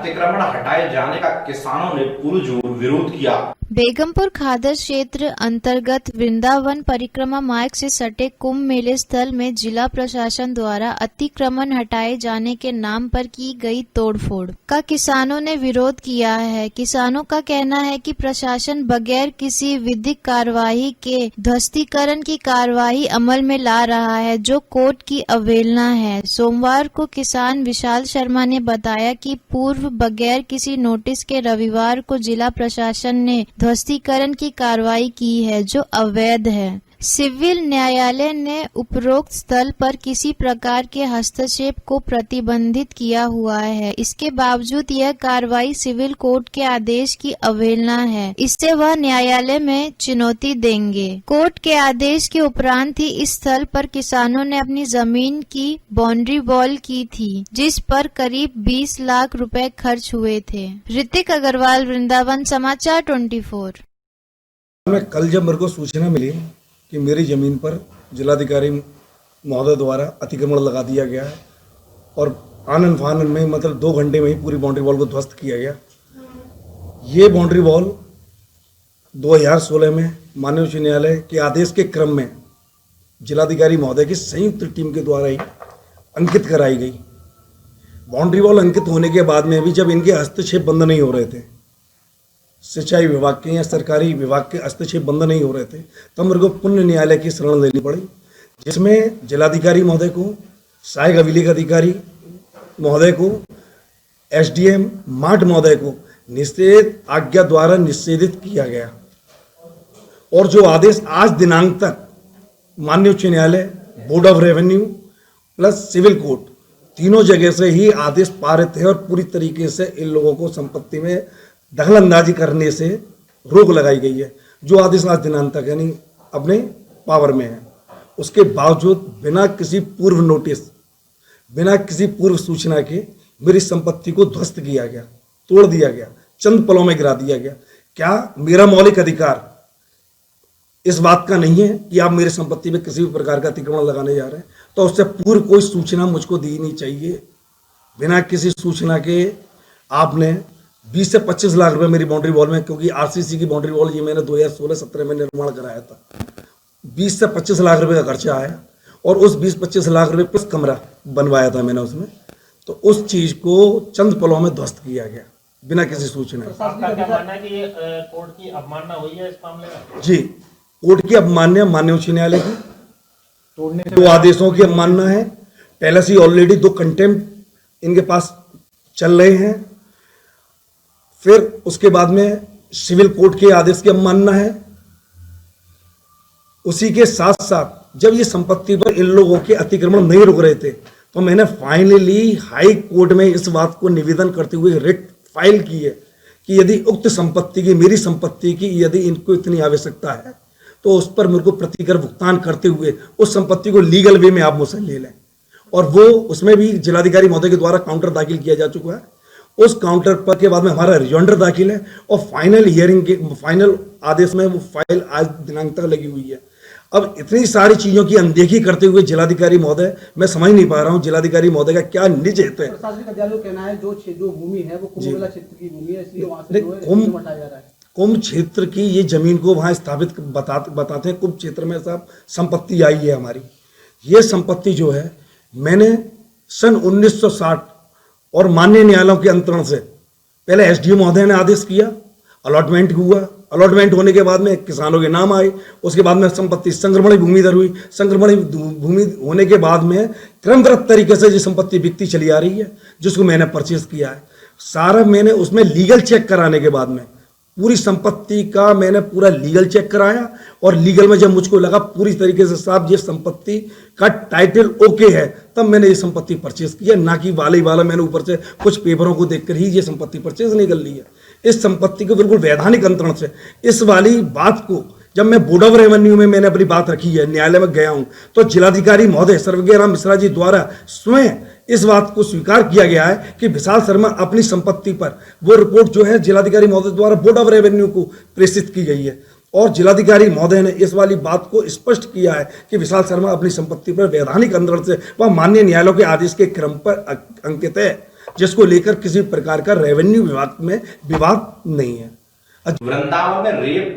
अतिक्रमण हटाए जाने का किसानों ने पुरजोर विरोध किया। बेगमपुर खादर क्षेत्र अंतर्गत वृंदावन परिक्रमा मार्ग से सटे कुंभ मेले स्थल में जिला प्रशासन द्वारा अतिक्रमण हटाए जाने के नाम पर की गई तोड़फोड़ का किसानों ने विरोध किया है। किसानों का कहना है कि प्रशासन बगैर किसी विधिक कार्यवाही के ध्वस्तीकरण की कार्यवाही अमल में ला रहा है, जो कोर्ट की अवहेलना है। सोमवार को किसान विशाल शर्मा ने बताया कि पूर्व बगैर किसी नोटिस के रविवार को जिला प्रशासन ने ध्वस्तीकरण की कार्रवाई की है, जो अवैध है। सिविल न्यायालय ने उपरोक्त स्थल पर किसी प्रकार के हस्तक्षेप को प्रतिबंधित किया हुआ है। इसके बावजूद यह कार्रवाई सिविल कोर्ट के आदेश की अवहेलना है। इससे वह न्यायालय में चुनौती देंगे। कोर्ट के आदेश के उपरांत ही इस स्थल पर किसानों ने अपनी जमीन की बाउंड्री वॉल की थी, जिस पर करीब 20 लाख रुपए खर्च हुए थे। ऋतिक अग्रवाल, वृंदावन समाचार 24। कल जब मेरे को सूचना मिली कि मेरी ज़मीन पर जिलाधिकारी महोदय द्वारा अतिक्रमण लगा दिया गया है और आनन फानन में मतलब 2 घंटे में ही पूरी बाउंड्री वॉल को ध्वस्त किया गया। ये बाउंड्री वॉल 2016 में माननीय उच्च न्यायालय के आदेश के क्रम में जिलाधिकारी महोदय की संयुक्त टीम के द्वारा ही अंकित कराई गई। बाउंड्री वॉल अंकित होने के बाद में भी जब इनके हस्तक्षेप बंद नहीं हो रहे थे, सिंचाई विभाग के या सरकारी विभाग के हस्तक्षेप बंद नहीं हो रहे थे, तब मेरे को पुण्य न्यायालय की शरण लेनी पड़ी, जिसमें जिलाधिकारी महोदय को, सहायक अभिलेख अधिकारी महोदय को, एसडीएम मार्ट महोदय को निषेध आज्ञा द्वारा निषेधित किया गया। और जो आदेश आज दिनांक तक माननीय उच्च न्यायालय, board of revenue plus civil court तीनों जगह से ही आदेश पारित है और पूरी तरीके से इन लोगों को संपत्ति में दखलंदाजी करने से रोक लगाई गई है। जो आदेश आज दिनांक तक यानी अपने पावर में है, उसके बावजूद बिना किसी पूर्व नोटिस, बिना किसी पूर्व सूचना के मेरी संपत्ति को ध्वस्त किया गया, तोड़ दिया गया, चंद पलों में गिरा दिया गया। क्या मेरा मौलिक अधिकार इस बात का नहीं है कि आप मेरी संपत्ति में किसी भी प्रकार का अतिक्रमण लगाने जा रहे हैं? तो उससे पूर्व कोई सूचना मुझको दी नहीं चाहिए। बिना किसी सूचना के आपने 20 से 25 लाख रुपए मेरी बाउंड्री वॉल में, क्योंकि आरसीसी की बाउंड्री वॉल ये मैंने 2016-17 में निर्माण कराया था, 20 से 25 लाख रुपए का खर्चा आया और उस 20-25 लाख रुपए प्लस कमरा बनवाया था मैंने उसमें। तो उस चीज को चंद पलों में ध्वस्त किया गया बिना किसी सूचना के। आपका क्या मानना है कि ये कोर्ट की अवमानना हुई है इस मामले में? जी, कोर्ट की अवमानना, माननीय उच्च न्यायालय की 2 आदेशों की अवमानना है। पहले से ऑलरेडी 2 कंटेम्प्ट इनके पास चल रहे हैं, फिर उसके बाद में सिविल कोर्ट के आदेश की अवमानना है। उसी के साथ साथ जब ये संपत्ति पर इन लोगों के अतिक्रमण नहीं रुक रहे थे, तो मैंने फाइनली हाई कोर्ट में इस बात को निवेदन करते हुए रिट फाइल की है कि यदि उक्त संपत्ति की, मेरी संपत्ति की यदि इनको इतनी आवश्यकता है तो उस पर मेरे को प्रतिकर भुगतान करते हुए उस संपत्ति को लीगल वे में आप मुझसे ले लें। और वो उसमें भी जिलाधिकारी महोदय के द्वारा काउंटर दाखिल किया जा चुका है। उस काउंटर पर के बाद में हमारा रिजॉइंडर दाखिल है और फाइनल हियरिंग के फाइनल आदेश में वो फाइल आज दिनांक तक लगी हुई है। अब इतनी सारी चीजों की अनदेखी करते हुए जिलाधिकारी महोदय, मैं समझ नहीं पा रहा हूं जिलाधिकारी महोदय का क्या निज हित है। प्रशासनिक अधिकारियों का कहना है जो भूमि है वो कुंभ मेला क्षेत्र की भूमि है, इसलिए वहां से हटाया जा रहा है। कुंभ क्षेत्र की ये जमीन को वहां स्थापित बताते हैं। कुंभ क्षेत्र में सब संपत्ति आई है हमारी। ये संपत्ति जो है मैंने सन 1960 और माननीय न्यायालयों के अंतरण से पहले एसडीओ महोदय ने आदेश किया, अलॉटमेंट हुआ, अलॉटमेंट होने के बाद में किसानों के नाम आए, उसके बाद में संपत्ति संक्रमण भूमि दर हुई, संक्रमण भूमि होने के बाद में क्रमबद्ध तरीके से ये संपत्ति बिकती चली आ रही है, जिसको मैंने परचेज किया है। सारा मैंने उसमें लीगल चेक कराने के बाद में पूरी संपत्ति का मैंने पूरा लीगल चेक कराया और लीगल में जब मुझको लगा पूरी तरीके से साहब ये संपत्ति का टाइटल ओके है, तब मैंने ये संपत्ति परचेज किया, ना कि वाला मैंने ऊपर से कुछ पेपरों को देखकर ही ये संपत्ति परचेज नहीं कर ली है। इस संपत्ति को बिल्कुल वैधानिक अंतरण से इस वाली बात को जब मैं बोर्ड ऑफ रेवेन्यू में मैंने अपनी बात रखी है, न्यायालय में गया हूं, तो जिलाधिकारी महोदय सर्वज्ञ राम मिश्रा जी द्वारा स्वयं इस बात को स्वीकार किया गया है कि विशाल शर्मा अपनी संपत्ति पर वो रिपोर्ट जो है जिलाधिकारी महोदय द्वारा बोर्ड ऑफ रेवेन्यू को प्रेषित की गई है और जिलाधिकारी महोदय ने इस वाली बात को स्पष्ट किया है कि विशाल शर्मा अपनी संपत्ति पर वैधानिक अंतरण से वह माननीय न्यायालयों के आदेश के क्रम पर अंकित है। जिसको लेकर किसी प्रकार का रेवेन्यू विभाग में विवाद नहीं है। वृंदावन में रेप